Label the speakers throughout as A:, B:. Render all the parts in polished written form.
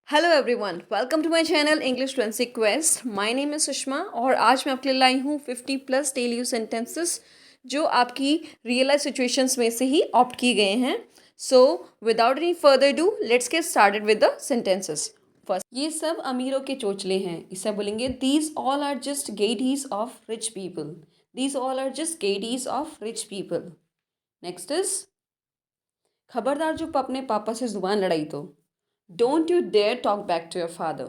A: Hello everyone, welcome to my channel English fluency quest. My name is Sushma और आज मैं आपके लिए लाई हूँ 50+ डेली यूज सेंटेंसेस जो आपकी रियल लाइफ सिचुएशंस में से ही ऑप्ट किए गए हैं। So without any further do let's get started with the sentences. First, ये सब अमीरों के चोचले हैं, इसे बोलेंगे these all are just goodies of rich people. These all are just goodies of rich people. Next is, खबरदार जो अपने पापा से जुबान लड़ाई तो Don't you dare talk back to your father.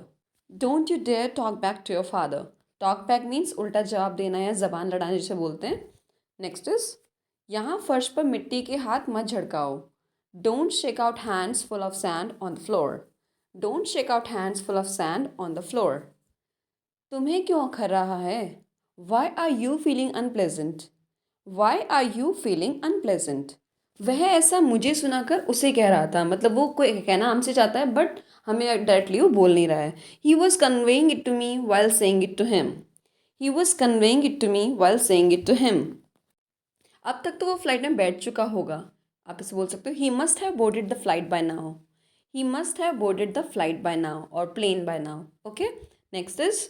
A: Don't you dare talk back to your father. Talk back means उल्टा जवाब देना या जबान लड़ाने जिसे बोलते हैं। नेक्स्ट इज, यहाँ फर्श पर मिट्टी के हाथ मत झड़काओ। Don't shake out hands full of sand on the floor. Don't shake out hands full of sand on the floor. तुम्हें क्यों अखर रहा है? Why are you feeling unpleasant? Why are you feeling unpleasant? वह ऐसा मुझे सुनाकर उसे कह रहा था, मतलब वो कोई कहना हमसे चाहता है बट हमें डायरेक्टली वो बोल नहीं रहा है। He was conveying it to me while saying it to him. He was conveying it to me while saying it to him. अब तक तो वो फ्लाइट में बैठ चुका होगा। आप इसे बोल सकते हो he must have boarded the flight by now. He must have boarded the flight by now और plane by now. Okay, next is,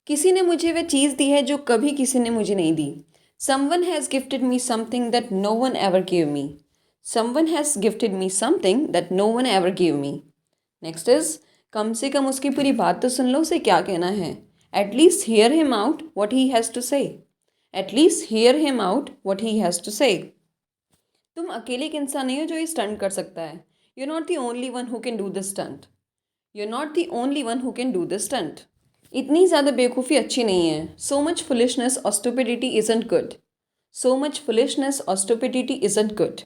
A: किसी ने मुझे वह चीज़ दी है जो कभी किसी ने मुझे नहीं दी। Someone has gifted me something that no one ever gave me. Someone has gifted me something that no one ever gave me. Next is, कम से कम उसकी पूरी बात तो सुन लो, उसे क्या कहना है। At least hear him out what he has to say. At least hear him out what he has to say. तुम अकेले एक इंसान नहीं हो जो ये स्टंट कर सकता है। You're not the only one who can do this stunt. You're not the only one who can do this stunt. इतनी ज़्यादा बेवकूफ़ी अच्छी नहीं है। सो मच फुलिशनेस और stupidity isn't good. So much foolishness और स्टुपिडिटी इजंट गुड।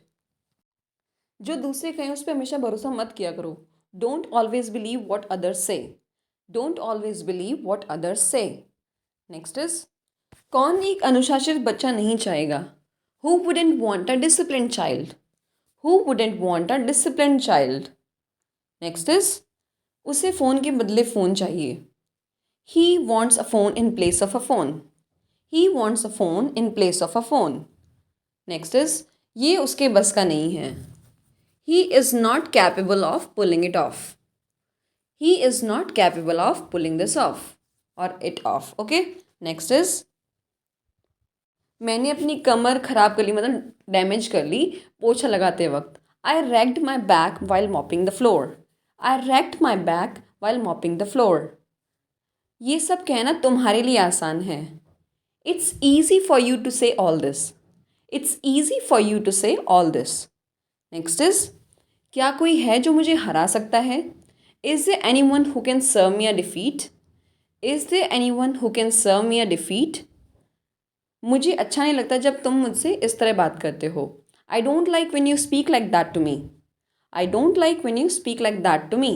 A: जो दूसरे कहें उस पर हमेशा भरोसा मत किया करो। Don't always believe what others say. Don't always believe what others say. Next is, कौन एक अनुशासित बच्चा नहीं चाहेगा? Who wouldn't want a disciplined child? Who wouldn't want a disciplined child? Next is, उसे फ़ोन के बदले फ़ोन चाहिए। He wants a phone in place of a phone. He wants a phone in place of a phone. Next is, ये उसके बस का नहीं है। He is not capable of pulling it off. He is not capable of pulling this off or it off. Okay. Next is, मैंने अपनी कमर खराब कर ली, मतलब डैमेज कर ली पोछा लगाते वक्त। I wrecked my back while mopping the floor. I wrecked my back while mopping the floor. ये सब कहना तुम्हारे लिए आसान है। It's easy for you to say all this. It's easy for you to say all this. Next is, क्या कोई है जो मुझे हरा सकता है? Is there anyone who can serve me a defeat? Is there anyone who can serve me a defeat? मुझे अच्छा नहीं लगता जब तुम मुझसे इस तरह बात करते हो। I don't like when you speak like that to me. I don't like when you speak like that to me.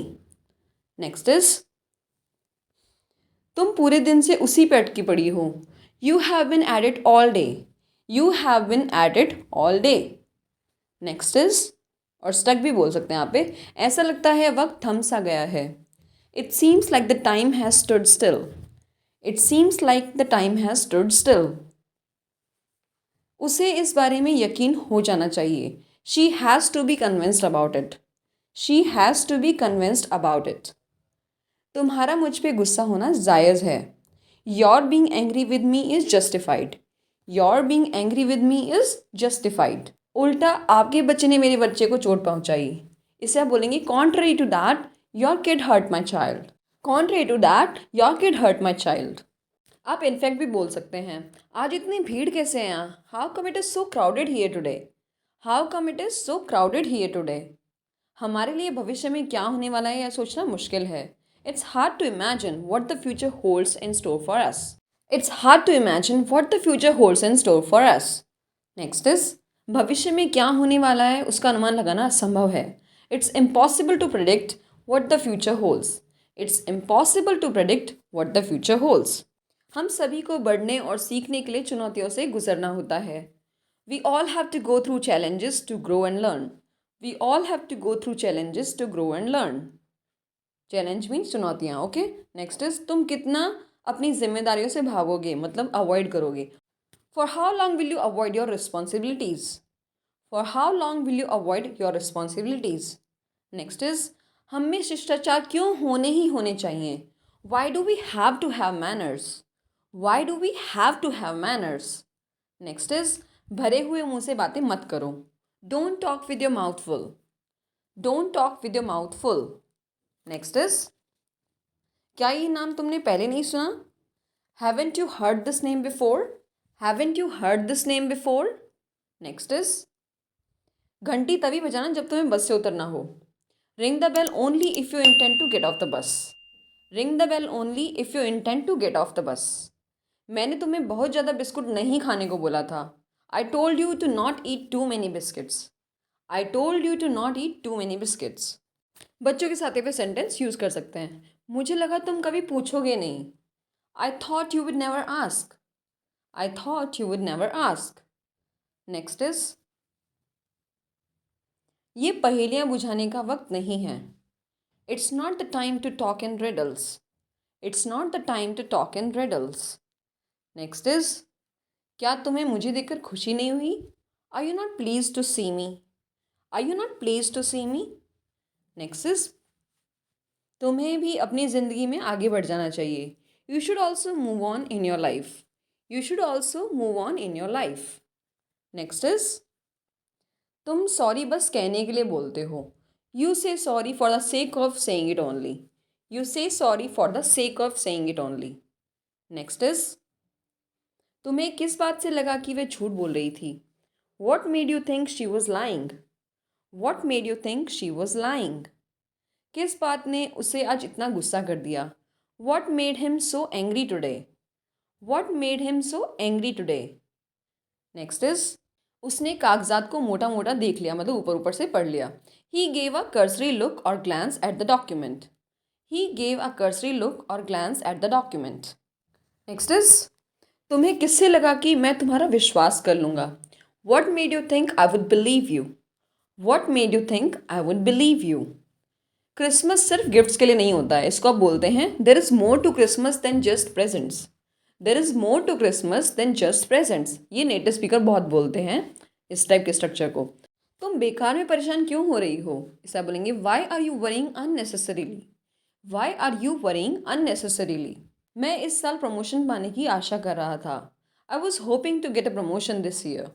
A: Next is, तुम पूरे दिन से उसी पे अटकी पड़ी हो। You have been at it all day. You have been at it all day. Next is, और स्टक भी बोल सकते हैं यहाँ पे, ऐसा लगता है वक्त थम सा गया है। It seems like the time has stood still. It seems like the time has stood still. उसे इस बारे में यकीन हो जाना चाहिए। She has to be convinced about it. She has to be convinced about it. तुम्हारा मुझ पे गुस्सा होना जायज़ है। Your being angry with me is justified. Your being angry with me is justified. उल्टा आपके बच्चे ने मेरे बच्चे को चोट पहुंचाई। इसे आप बोलेंगे contrary to that your kid hurt my child. Contrary to that your kid hurt my child. आप इनफैक्ट भी बोल सकते हैं, आज इतनी भीड़ कैसे है यहाँ? How come it is so crowded here today? How come it is so crowded here today? हमारे लिए भविष्य में क्या होने वाला है यह सोचना मुश्किल है। It's hard to imagine what the future holds in store for us. It's hard to imagine what the future holds in store for us. Next is, भविष्य में क्या होने वाला है उसका अनुमान लगाना असंभव है। It's impossible to predict what the future holds. It's impossible to predict what the future holds. हम सभी को बढ़ने और सीखने के लिए चुनौतियों से गुजरना होता है। We all have to go through challenges to grow and learn. We all have to go through challenges to grow and learn. Challenge means चुनौतियाँ। ओके, नेक्स्ट इज, तुम कितना अपनी जिम्मेदारियों से भागोगे, मतलब अवॉइड करोगे। For how long will you avoid your responsibilities? For how long will you avoid your responsibilities? Next is, हम में शिष्टाचार क्यों होने ही होने चाहिए? Why do we have to have manners? Why do we have to have manners? Next is भरे हुए मुंह से बातें मत करो. Don't talk with your mouth full. Don't talk with your mouth full. Next is क्या ये नाम तुमने पहले नहीं सुना? Haven't you heard this name before? Haven't you heard this name before? Next is घंटी तभी बजाना जब तुम्हें बस से उतरना हो. Ring the bell only if you intend to get off the bus. Ring the bell only if you intend to get off the bus. मैंने तुम्हें बहुत ज़्यादा बिस्कुट नहीं खाने को बोला था. I told you to not eat too many biscuits. I told you to not eat too many biscuits. बच्चों के साथ पे सेंटेंस यूज़ कर सकते हैं. मुझे लगा तुम कभी पूछोगे नहीं. I thought you would never ask. I thought you would never ask. Next is ये पहेलियाँ बुझाने का वक्त नहीं है. It's not the time to talk in riddles. It's not the time to talk in riddles. Next is क्या तुम्हें मुझे देखकर खुशी नहीं हुई? Are you not pleased to see me? Are you not pleased to see me? Next is तुम्हें भी अपनी ज़िंदगी में आगे बढ़ जाना चाहिए. You should also move on in your life. You should also move on in your life. Next is तुम सॉरी बस कहने के लिए बोलते हो. You say sorry for the sake of saying it only. You say sorry for the sake of saying it only. Next is तुम्हें किस बात से लगा कि वह झूठ बोल रही थी? What made you think she was lying? What made you think she was lying? किस बात ने उसे आज इतना गुस्सा कर दिया? What made him so angry today? What made him so angry today? Next is उसने कागजात को मोटा मोटा देख लिया, मतलब ऊपर ऊपर से पढ़ लिया. He gave a cursory look और glance at the document. He gave a cursory look और glance at the document. Next is तुम्हें किससे लगा कि मैं तुम्हारा विश्वास कर लूँगा? What made you think I would believe you? What made you think I would believe you? Christmas सिर्फ गिफ्ट्स के लिए नहीं होता है. इसको आप बोलते हैं there is more to Christmas than just presents. There is more to Christmas than just presents. ये नेटिव स्पीकर बहुत बोलते हैं इस टाइप के स्ट्रक्चर को. तुम बेकार में परेशान क्यों हो रही हो? इसे बोलेंगे why are you worrying unnecessarily. Why are you worrying unnecessarily. मैं इस साल प्रमोशन पाने की आशा कर रहा था. I was hoping to get a promotion this year.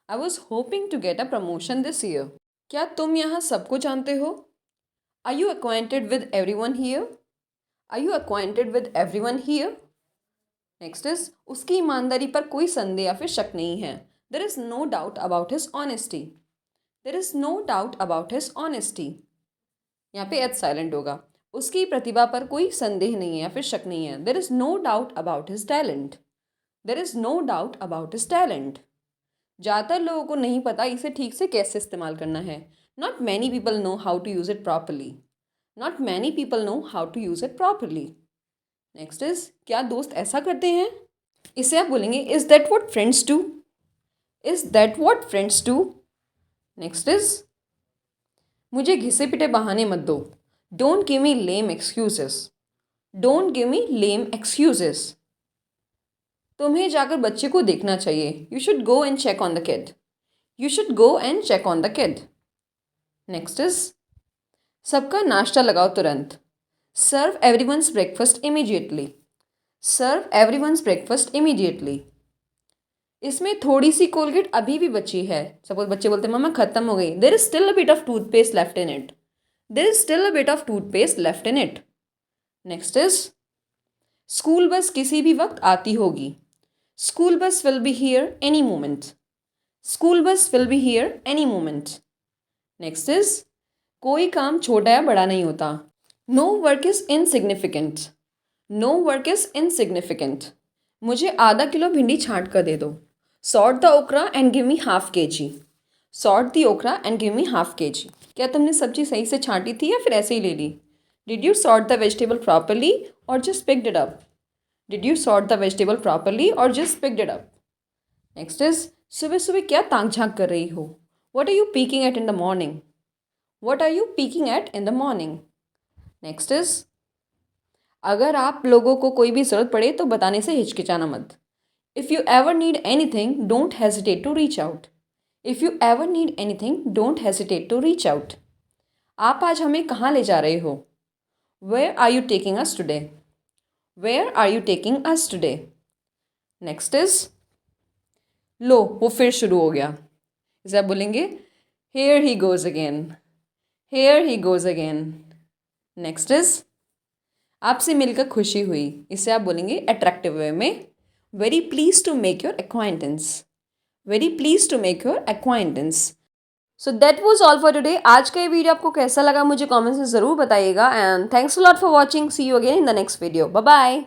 A: I was hoping to get a promotion this year. क्या तुम यहाँ सबको जानते हो? Are you acquainted with every one here? Are you acquainted with every one here? Next is उसकी ईमानदारी पर कोई संदेह या फिर शक नहीं है. There is no doubt about his honesty. There is no doubt about his honesty. यहाँ पे एच साइलेंट होगा. उसकी प्रतिभा पर कोई संदेह नहीं है या फिर शक नहीं है. There is no doubt about his talent. There is no doubt about his talent. ज़्यादातर लोगों को नहीं पता इसे ठीक से कैसे इस्तेमाल करना है. Not many people know how to use it properly. Not many people know how to use it properly. Next is क्या दोस्त ऐसा करते हैं? इसे आप बोलेंगे is that what friends do. Is that what friends do. Next is मुझे घिसे पिटे बहाने मत दो. Don't give me lame excuses. Don't give me lame excuses. तुम्हें जाकर बच्चे को देखना चाहिए. You should go and check on the kid. You should go and check on the kid. Next is सबका नाश्ता लगाओ तुरंत. Serve everyone's breakfast immediately. Serve everyone's breakfast immediately. इसमें थोड़ी सी कोलगेट अभी भी बची है. सपोज बच्चे बोलते हैं मम्मा खत्म हो गई. There is still a bit of toothpaste left in it. There is still a bit of toothpaste left in it. Next is school bus किसी भी वक्त आती होगी. School bus will be here any moment. School bus will be here any moment. Next is कोई काम छोटा या बड़ा नहीं होता. No work is insignificant. No work is insignificant. मुझे आधा किलो भिंडी छाँट कर दे दो. Sort the okra and give me half kg. Sort the okra and give me half kg. क्या तुमने सब्जी सही से छाँटी थी या फिर ऐसे ही ले ली? Did you sort the vegetable properly और just picked it up? Did you sort the vegetable properly और just picked it up? Next is सुबह सुबह क्या ताक झाँक कर रही हो? What are you peeking at in the morning? What are you peeking at in the morning? Next is अगर आप लोगों को कोई भी ज़रूरत पड़े तो बताने से हिचकिचाना मत. If you ever need anything don't hesitate to reach out. If you ever need anything don't hesitate to reach out. आप आज हमें कहाँ ले जा रहे हो? Where are you taking us today? Where are you taking us today? Next is low वो फिर शुरू हो गया। इसे आप बोलेंगे Here he goes again. Here he goes again. Next is आपसे मिलकर खुशी हुई। इसे आप बोलेंगे अट्रैक्टिव वे में very pleased to make your acquaintance. Very pleased to make your acquaintance. So that was all for today. आज का ये वीडियो आपको कैसा लगा मुझे कमेंट्स में ज़रूर बताइएगा and thanks a lot for watching. See you again in the next video. Bye bye.